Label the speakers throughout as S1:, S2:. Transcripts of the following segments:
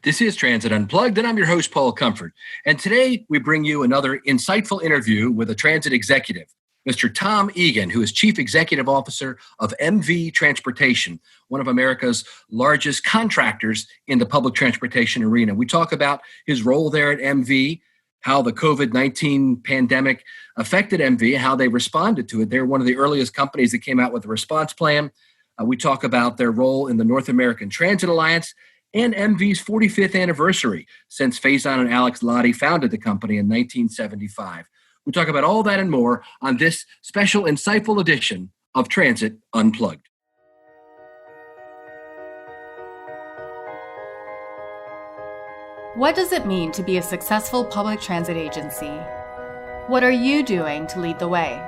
S1: This is Transit Unplugged, and I'm your host, Paul Comfort. And today we bring you another insightful interview with a transit executive, Mr. Tom Egan, who is Chief Executive Officer of MV Transportation, one of America's largest contractors in the public transportation arena. We talk about his role there at MV, how the COVID-19 pandemic affected MV, how they responded to it. They're one of the earliest companies that came out with a response plan. We talk about their role in the North American Transit Alliance and MV's 45th anniversary since Feysan and Alex Lodde founded the company in 1975. We talk about all that and more on this special, insightful edition of Transit Unplugged.
S2: What does it mean to be a successful public transit agency? What are you doing to lead the way?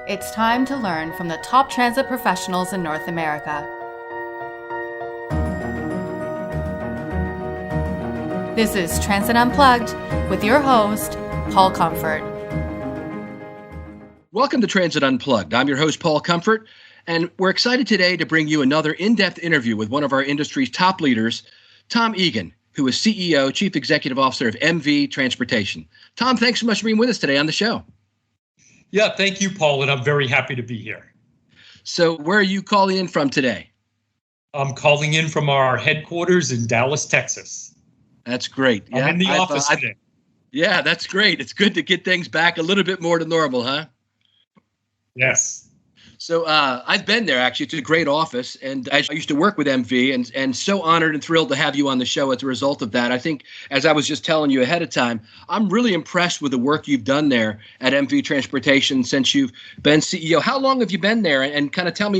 S2: It's time to learn from the top transit professionals in North America. This is Transit Unplugged with your host, Paul Comfort.
S1: Welcome to Transit Unplugged. I'm your host, Paul Comfort, and we're excited today to bring you another in-depth interview with one of our industry's top leaders, Tom Egan, who is CEO, Chief Executive Officer of MV Transportation. Tom, thanks so much for being with us today on the show.
S3: Yeah, thank you, Paul, and I'm very happy to be here.
S1: So where are you calling in from today?
S3: I'm calling in from our headquarters in Dallas, Texas.
S1: That's great.
S3: Yeah, I'm in the office today.
S1: Yeah, that's great. It's good to get things back a little bit more to normal, huh?
S3: Yes.
S1: So I've been there, actually. It's a great office, and I used to work with MV, and so honored and thrilled to have you on the show as a result of that. I think, as I was just telling you ahead of time, I'm really impressed with the work you've done there at MV Transportation since you've been CEO. How long have you been there? And kind of tell me,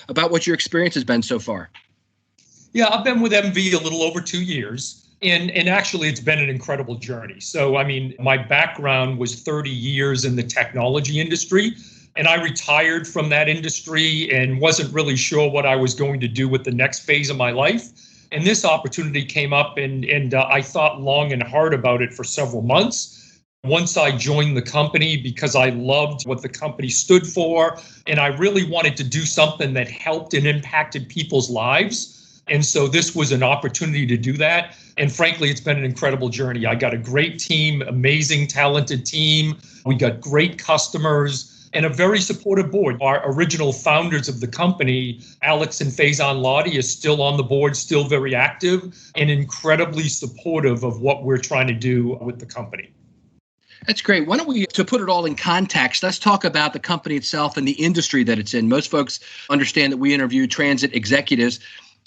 S1: about what your experience has been so far.
S3: Yeah, I've been with MV a little over 2 years. And actually, it's been an incredible journey. So, my background was 30 years in the technology industry, and I retired from that industry and wasn't really sure what I was going to do with the next phase of my life. And this opportunity came up, and I thought long and hard about it for several months. Once I joined the company, because I loved what the company stood for, and I really wanted to do something that helped and impacted people's lives. And so this was an opportunity to do that. And frankly, it's been an incredible journey. I got a great team, amazing, talented team. We got great customers and a very supportive board. Our original founders of the company, Alex and Feysan Lodde, is still on the board, still very active and incredibly supportive of what we're trying to do with the company.
S1: That's great. Why don't we, to put it all in context, let's talk about the company itself and the industry that it's in. Most folks understand that we interview transit executives,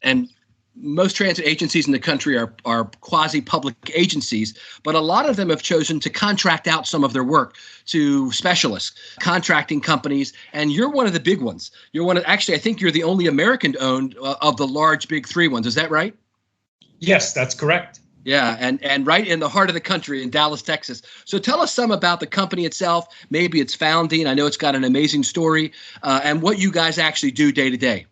S1: and most transit agencies in the country are quasi-public agencies, but a lot of them have chosen to contract out some of their work to specialists, contracting companies, and you're one of the big ones. I think you're the only American-owned of the large big three ones. Is that right?
S3: Yes, that's correct.
S1: Yeah, and right in the heart of the country in Dallas, Texas. So tell us some about the company itself, maybe its founding. I know it's got an amazing story, and what you guys actually do day to day.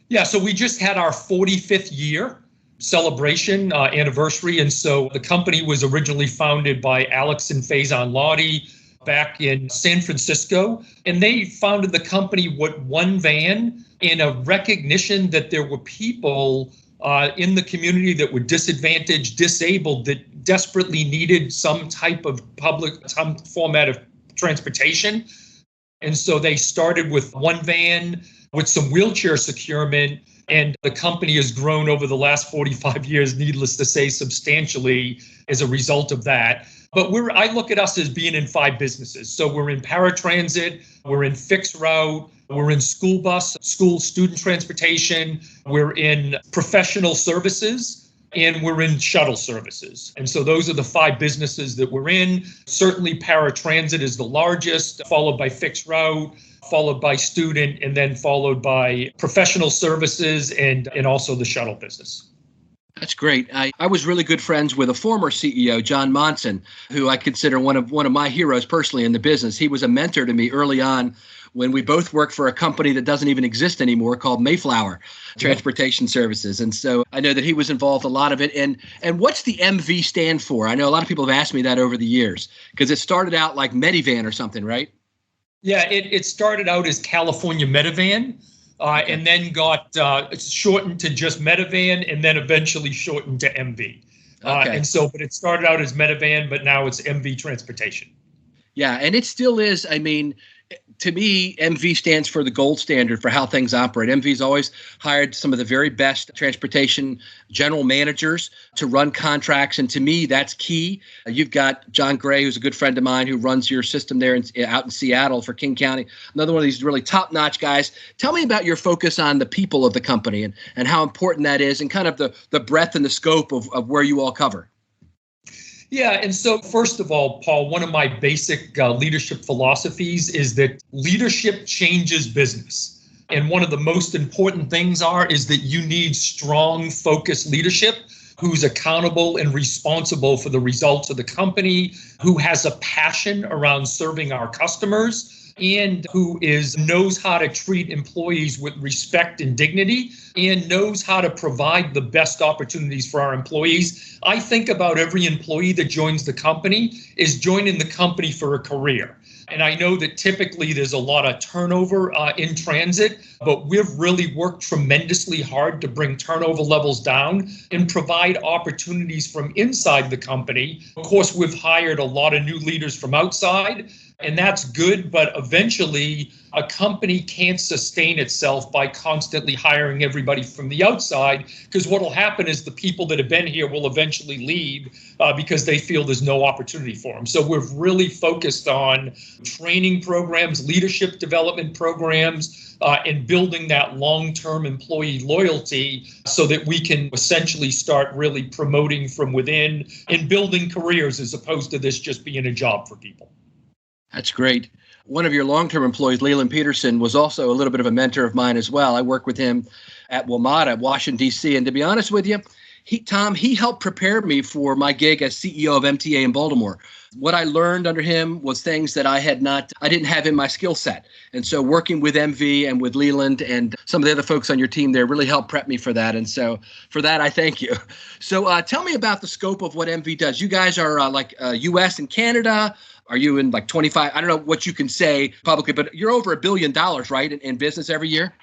S3: Yeah, so we just had our 45th year celebration anniversary. And so the company was originally founded by Alex and Feysan Lodde back in San Francisco. And they founded the company with one van in a recognition that there were people in the community that were disadvantaged, disabled, that desperately needed some type of some format of transportation. And so they started with one van with some wheelchair securement, and the company has grown over the last 45 years, needless to say, substantially as a result of that. But I look at us as being in 5 businesses. So we're in paratransit, we're in fixed route, we're in school bus, school student transportation, we're in professional services, and we're in shuttle services. And so those are the 5 businesses that we're in. Certainly paratransit is the largest, followed by fixed route, followed by student, and then followed by professional services and also the shuttle business.
S1: That's great. I was really good friends with a former CEO, John Monson, who I consider one of my heroes personally in the business. He was a mentor to me early on when we both worked for a company that doesn't even exist anymore called Mayflower Transportation Services. And so I know that he was involved a lot of it. And what's the MV stand for? I know a lot of people have asked me that over the years because it started out like Medivan or something, right?
S3: Yeah, it started out as California Medivan. and then got shortened to just Metavan, and then eventually shortened to MV. But it started out as Metavan, but now it's MV Transportation.
S1: Yeah, and it still is. I mean, to me, MV stands for the gold standard for how things operate. MV's always hired some of the very best transportation general managers to run contracts, and to me, that's key. You've got John Gray, who's a good friend of mine, who runs your system there out in Seattle for King County. Another one of these really top-notch guys. Tell me about your focus on the people of the company and how important that is, and kind of the breadth and the scope of where you all cover.
S3: Yeah, and so first of all, Paul, one of my basic leadership philosophies is that leadership changes business. And one of the most important things is that you need strong, focused leadership who's accountable and responsible for the results of the company, who has a passion around serving our customers, and who knows how to treat employees with respect and dignity, and knows how to provide the best opportunities for our employees. I think about every employee that joins the company is joining the company for a career. And I know that typically there's a lot of turnover in transit, but we've really worked tremendously hard to bring turnover levels down and provide opportunities from inside the company. Of course, we've hired a lot of new leaders from outside, and that's good, but eventually a company can't sustain itself by constantly hiring everybody from the outside, because what will happen is the people that have been here will eventually leave because they feel there's no opportunity for them. So we've really focused on training programs, leadership development programs, and building that long-term employee loyalty so that we can essentially start really promoting from within and building careers as opposed to this just being a job for people.
S1: That's great. One of your long-term employees, Leland Peterson, was also a little bit of a mentor of mine as well. I work with him at NATA, Washington, D.C. And to be honest with you, he helped prepare me for my gig as CEO of MTA in Baltimore. What I learned under him was things that I didn't have in my skill set. And so working with MV and with Leland and some of the other folks on your team there really helped prep me for that. And so for that, I thank you. So tell me about the scope of what MV does. You guys are U.S. and Canada. Are you in 25? I don't know what you can say publicly, but you're over $1 billion, right, in business every year?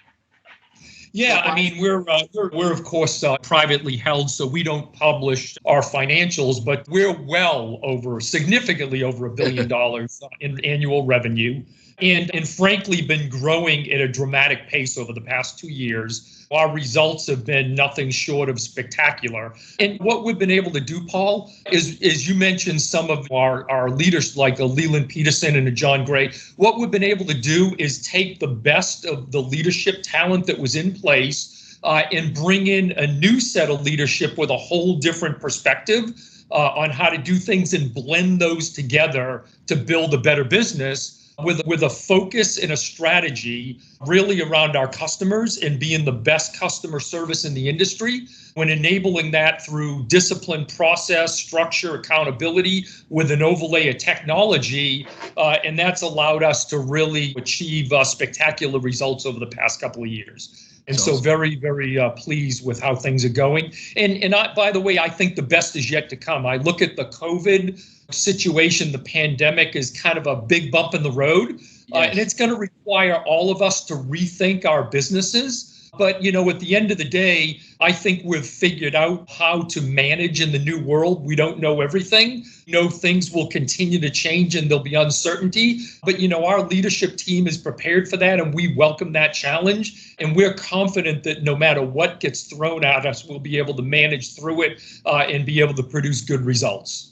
S3: Yeah, I mean, we're of course privately held, so we don't publish our financials, but we're significantly over $1 billion in annual revenue, and frankly been growing at a dramatic pace over the past 2 years. Our results have been nothing short of spectacular. And what we've been able to do, Paul, is you mentioned some of our leaders like a Leland Peterson and a John Gray. What we've been able to do is take the best of the leadership talent that was in place and bring in a new set of leadership with a whole different perspective on how to do things and blend those together to build a better business. With a focus and a strategy really around our customers and being the best customer service in the industry, when enabling that through discipline, process, structure, accountability with an overlay of technology. And that's allowed us to really achieve spectacular results over the past couple of years. And so very, very pleased with how things are going. And by the way, I think the best is yet to come. I look at the COVID situation, the pandemic is kind of a big bump in the road. Yes. And it's going to require all of us to rethink our businesses. But, at the end of the day, I think we've figured out how to manage in the new world. We don't know everything. Things will continue to change and there'll be uncertainty. But, our leadership team is prepared for that, and we welcome that challenge. And we're confident that no matter what gets thrown at us, we'll be able to manage through it and be able to produce good results.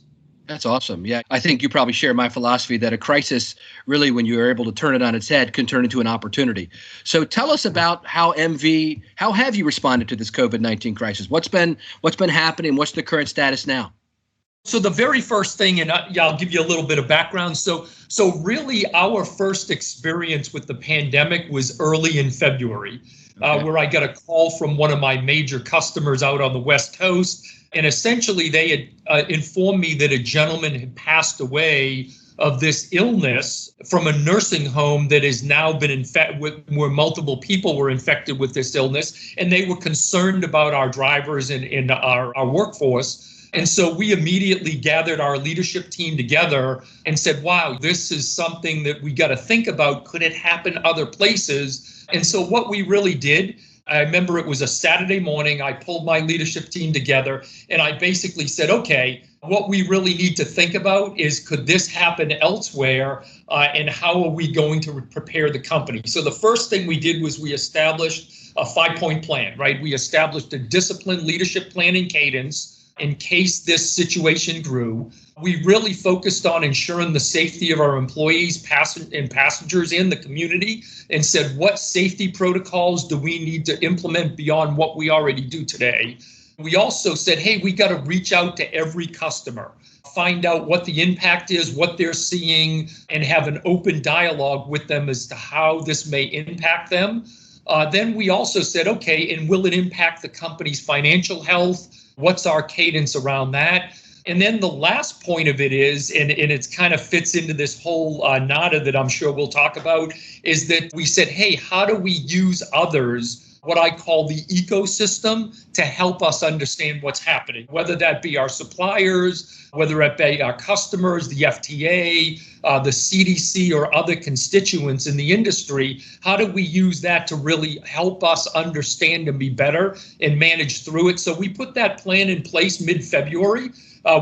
S1: That's awesome. Yeah, I think you probably share my philosophy that a crisis, really, when you are able to turn it on its head, can turn into an opportunity. So tell us about how have you responded to this COVID-19 crisis? What's been happening? What's the current status now?
S3: So the very first thing, and I'll give you a little bit of background. So really our first experience with the pandemic was early in February, where I got a call from one of my major customers out on the West Coast. And essentially, they had informed me that a gentleman had passed away of this illness from a nursing home that has now been infected with, where multiple people were infected with this illness. And they were concerned about our drivers and our workforce. And so we immediately gathered our leadership team together and said, wow, this is something that we got to think about. Could it happen other places? And so what we really did, I remember it was a Saturday morning, I pulled my leadership team together and I basically said, okay, what we really need to think about is, could this happen elsewhere? And how are we going to prepare the company? So the first thing we did was we established a 5-point plan, right? We established a disciplined leadership plan and cadence in case this situation grew. We really focused on ensuring the safety of our employees, passengers in the community, and said, what safety protocols do we need to implement beyond what we already do today? We also said, hey, we got to reach out to every customer, find out what the impact is, what they're seeing, and have an open dialogue with them as to how this may impact them. Then we also said, okay, and will it impact the company's financial health? What's our cadence around that? And then the last point of it is, and it kind of fits into this whole NATA that I'm sure we'll talk about, is that we said, hey, how do we use others, what I call the ecosystem, to help us understand what's happening, whether that be our suppliers, whether it be our customers, the FTA, the CDC, or other constituents in the industry. How do we use that to really help us understand and be better and manage through it? So we put that plan in place mid-February,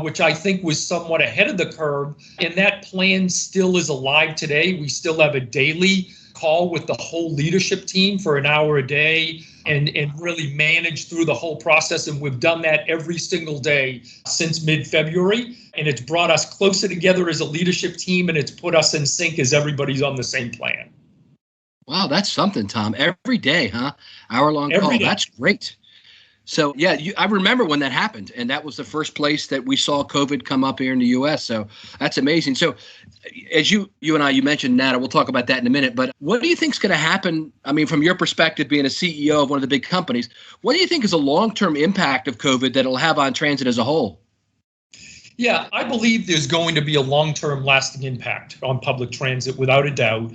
S3: which I think was somewhat ahead of the curve. And that plan still is alive today. We still have a daily call with the whole leadership team for an hour a day and really manage through the whole process. And we've done that every single day since mid-February. And it's brought us closer together as a leadership team, and it's put us in sync as everybody's on the same plan.
S1: Wow, that's something, Tom. Every day, huh? Hour-long call. That's great. So, yeah, I remember when that happened, and that was the first place that we saw COVID come up here in the U.S., so that's amazing. So as you mentioned NATA, we'll talk about that in a minute, but what do you think is going to happen? I mean, from your perspective, being a CEO of one of the big companies, what do you think is a long-term impact of COVID that it'll have on transit as a whole?
S3: Yeah, I believe there's going to be a long-term lasting impact on public transit, without a doubt.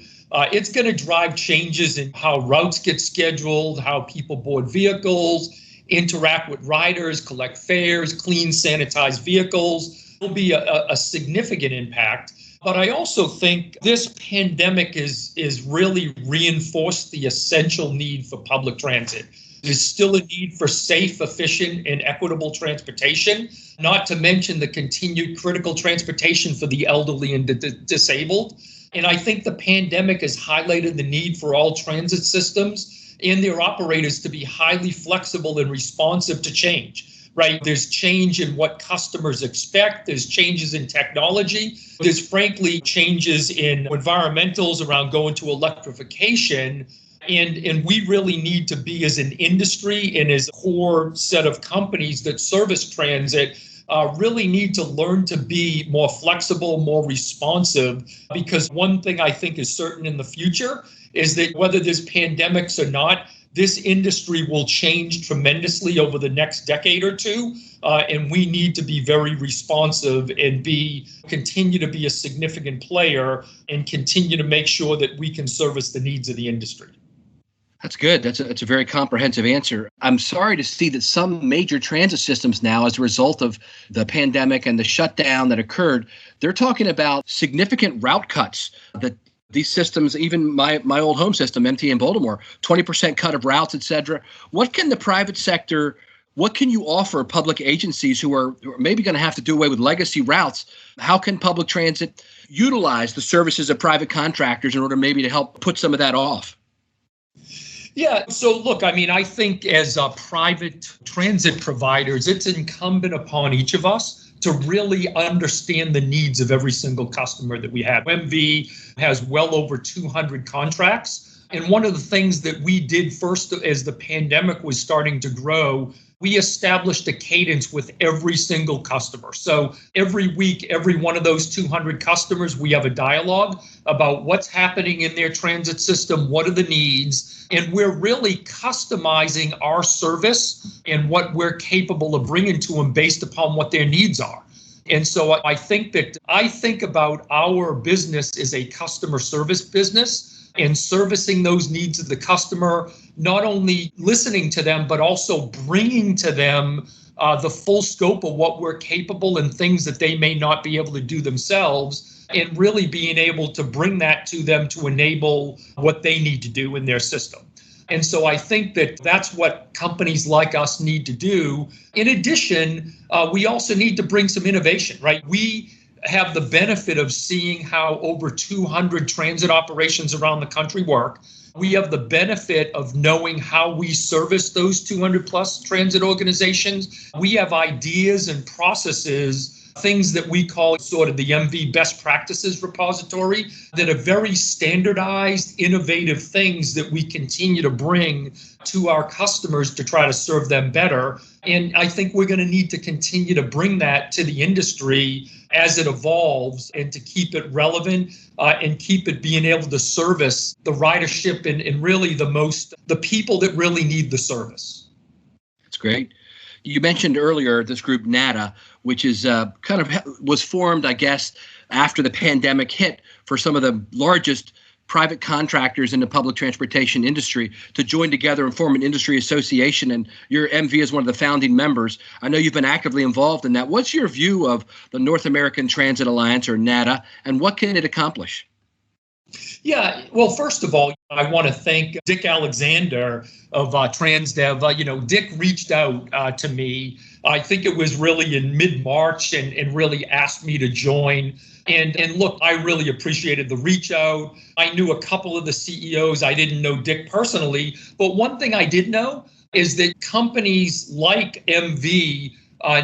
S3: It's going to drive changes in how routes get scheduled, how people board vehicles, interact with riders, collect fares, clean, sanitized vehicles. It'll be a significant impact. But I also think this pandemic is really reinforced the essential need for public transit. There's still a need for safe, efficient, and equitable transportation, not to mention the continued critical transportation for the elderly and disabled. And I think the pandemic has highlighted the need for all transit systems and their operators to be highly flexible and responsive to change, right? There's change in what customers expect. There's changes in technology. There's frankly changes in environmentals around going to electrification. And we really need to be, as an industry and as a core set of companies that service transit, really need to learn to be more flexible, more responsive, because one thing I think is certain in the future is that whether there's pandemics or not, this industry will change tremendously over the next decade or two, and we need to be very responsive and continue to be a significant player and continue to make sure that we can service the needs of the industry.
S1: That's good. That's a very comprehensive answer. I'm sorry to see that some major transit systems now, as a result of the pandemic and the shutdown that occurred, they're talking about significant route cuts. That these systems, even my old home system, MT in Baltimore, 20% cut of routes, et cetera. What can the private sector, what can you offer public agencies who are maybe going to have to do away with legacy routes? How can public transit utilize the services of private contractors in order maybe to help put some of that off?
S3: Yeah. So look, I mean, I think as private transit providers, it's incumbent upon each of us to really understand the needs of every single customer that we have. MV has well over 200 contracts. And one of the things that we did first as the pandemic was starting to grow, we established a cadence with every single customer. So every week, every one of those 200 customers, we have a dialogue about what's happening in their transit system, what are the needs, and we're really customizing our service and what we're capable of bringing to them based upon what their needs are. And so I think about our business as a customer service business, and servicing those needs of the customer, not only listening to them, but also bringing to them the full scope of what we're capable and things that they may not be able to do themselves, and really being able to bring that to them to enable what they need to do in their system. And so I think that that's what companies like us need to do. In addition, we also need to bring some innovation, right? We have the benefit of seeing how over 200 transit operations around the country work. We have the benefit of knowing how we service those 200 plus transit organizations. We have ideas and processes, things that we call sort of the MV best practices repository, that are very standardized, innovative things that we continue to bring to our customers to try to serve them better. And I think we're going to need to continue to bring that to the industry as it evolves, and to keep it relevant and keep it being able to service the ridership and really the people that really need the service.
S1: That's great. You mentioned earlier this group NATA, which is was formed, I guess, after the pandemic hit for some of the largest private contractors in the public transportation industry to join together and form an industry association. And your MV is one of the founding members. I know you've been actively involved in that. What's your view of the North American Transit Alliance, or NATA, and what can it accomplish?
S3: Yeah, well, first of all, I want to thank Dick Alexander of TransDev. Dick reached out to me. I think it was really in mid-March and really asked me to join. And look, I really appreciated the reach out. I knew a couple of the CEOs. I didn't know Dick personally. But one thing I did know is that companies like MV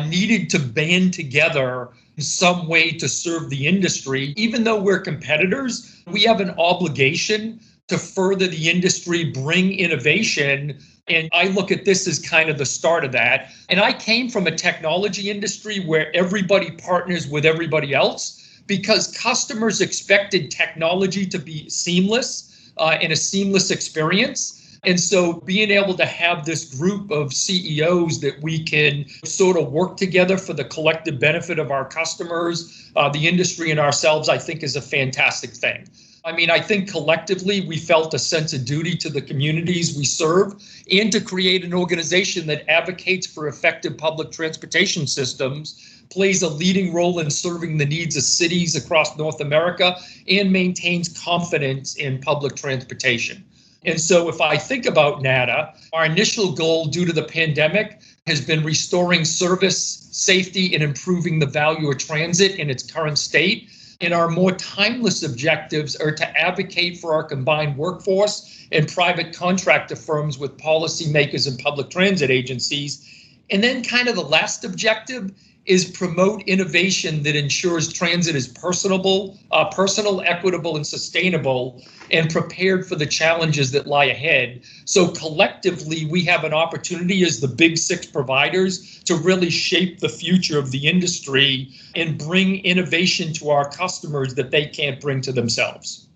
S3: needed to band together in some way to serve the industry. Even though we're competitors, we have an obligation to further the industry, bring innovation. And I look at this as kind of the start of that. And I came from a technology industry where everybody partners with everybody else because customers expected technology to be seamless and a seamless experience. And so being able to have this group of CEOs that we can sort of work together for the collective benefit of our customers, the industry, and ourselves, I think is a fantastic thing. I mean, I think collectively we felt a sense of duty to the communities we serve and to create an organization that advocates for effective public transportation systems, plays a leading role in serving the needs of cities across North America, and maintains confidence in public transportation. And so if I think about NATA, our initial goal due to the pandemic has been restoring service, safety, and improving the value of transit in its current state. And our more timeless objectives are to advocate for our combined workforce and private contractor firms with policymakers and public transit agencies. And then kind of the last objective is promote innovation that ensures transit is personal, equitable, and sustainable, and prepared for the challenges that lie ahead. So collectively, we have an opportunity as the big six providers to really shape the future of the industry and bring innovation to our customers that they can't bring to themselves.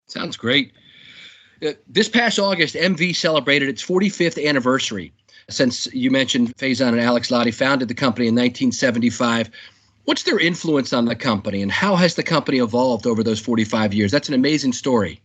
S1: Sounds great. This past August, MV celebrated its 45th anniversary. Since you mentioned Feysan and Alex Lodde founded the company in 1975, what's their influence on the company and how has the company evolved over those 45 years? That's an amazing story.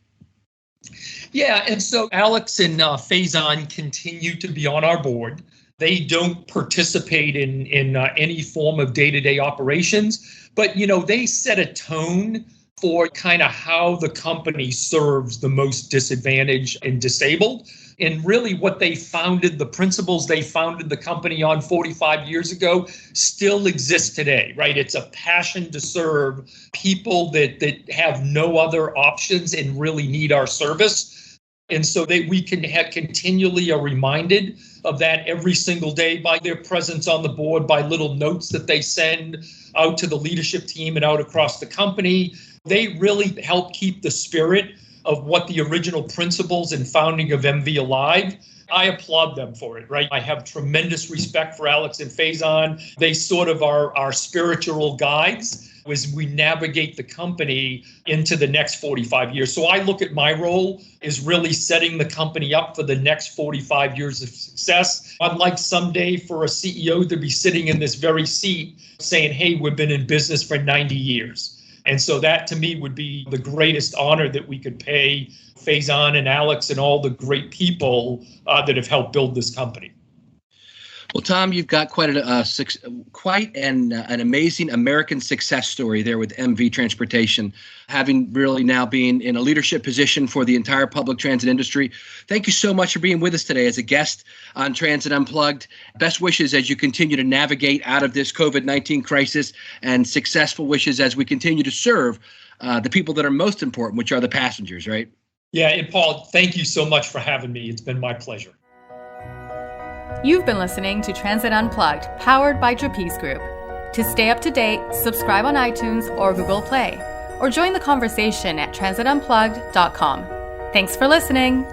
S3: Yeah, and so Alex and Feysan continue to be on our board. They don't participate in any form of day-to-day operations, but they set a tone for kind of how the company serves the most disadvantaged and disabled. And really what they founded, the principles they founded the company on 45 years ago still exist today, right? It's a passion to serve people that have no other options and really need our service. And so we can continually are reminded of that every single day by their presence on the board, by little notes that they send out to the leadership team and out across the company. They really help keep the spirit of what the original principles and founding of MV alive. I applaud them for it, right? I have tremendous respect for Alex and Feysan. They sort of are our spiritual guides as we navigate the company into the next 45 years. So I look at my role as really setting the company up for the next 45 years of success. I'd like someday for a CEO to be sitting in this very seat saying, hey, we've been in business for 90 years. And so that to me would be the greatest honor that we could pay Feysan and Alex and all the great people that have helped build this company.
S1: Well, Tom, you've got quite an amazing American success story there with MV Transportation, having really now been in a leadership position for the entire public transit industry. Thank you so much for being with us today as a guest on Transit Unplugged. Best wishes as you continue to navigate out of this COVID-19 crisis, and successful wishes as we continue to serve the people that are most important, which are the passengers, right?
S3: Yeah, and Paul, thank you so much for having me. It's been my pleasure.
S2: You've been listening to Transit Unplugged, powered by Trapeze Group. To stay up to date, subscribe on iTunes or Google Play, or join the conversation at transitunplugged.com. Thanks for listening.